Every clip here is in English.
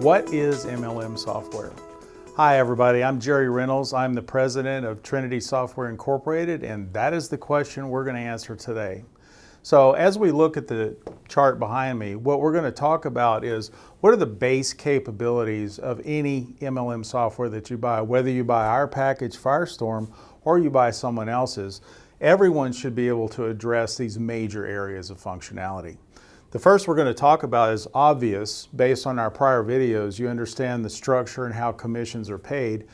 What is MLM software? Hi everybody, I'm Jerry Reynolds. I'm the president of Trinity Software Incorporated, and that is the question we're going to answer today. So as we look at the chart behind me, what we're going to talk about is what are the base capabilities of any MLM software that you buy. Whether you buy our package Firestorm or you buy someone else's, everyone should be able to address these major areas of functionality. The first we're going to talk about is obvious. Based on our prior videos, you understand the structure and how commissions are paid.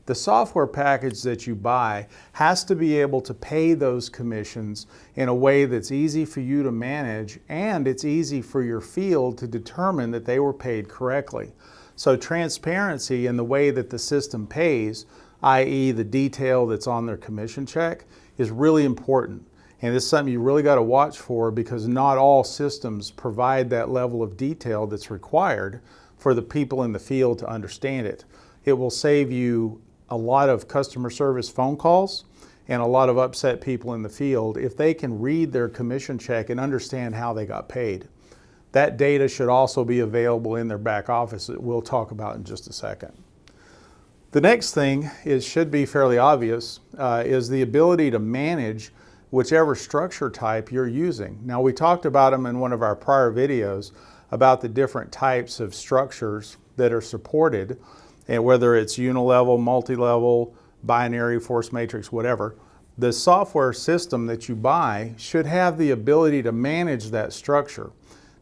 The software package that you buy has to be able to pay those commissions in a way that's easy for you to manage, and it's easy for your field to determine that they were paid correctly. So transparency in the way that the system pays, i.e. the detail that's on their commission check, is really important. And it's something you really got to watch for, because not all systems provide that level of detail that's required for the people in the field to understand it. It will save you a lot of customer service phone calls and a lot of upset people in the field if they can read their commission check and understand how they got paid. That data should also be available in their back office that we'll talk about in just a second. The next thing should be fairly obvious, is the ability to manage whichever structure type you're using. Now, we talked about them in one of our prior videos about the different types of structures that are supported, and whether it's unilevel, multi-level, binary, force matrix, whatever. The software system that you buy should have the ability to manage that structure,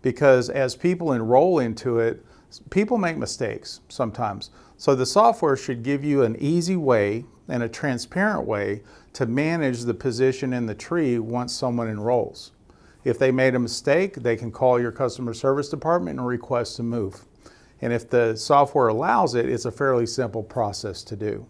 because as people enroll into it, people make mistakes sometimes. So the software should give you an easy way and a transparent way to manage the position in the tree once someone enrolls. If they made a mistake, they can call your customer service department and request to move. And if the software allows it, it's a fairly simple process to do.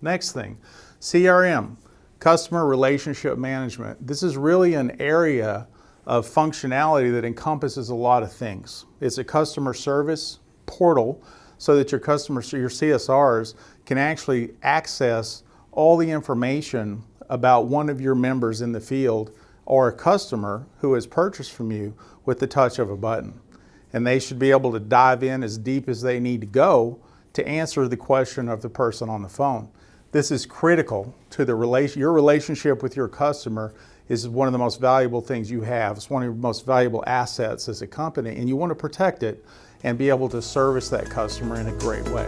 Next thing, CRM, customer relationship management. This is really an area of functionality that encompasses a lot of things. It's a customer service portal so that your customers, your CSRs, can actually access all the information about one of your members in the field or a customer who has purchased from you with the touch of a button. And they should be able to dive in as deep as they need to go to answer the question of the person on the phone. This is critical to your relationship with your customer. Is one of the most valuable things you have. It's one of your most valuable assets as a company, and you want to protect it and be able to service that customer in a great way.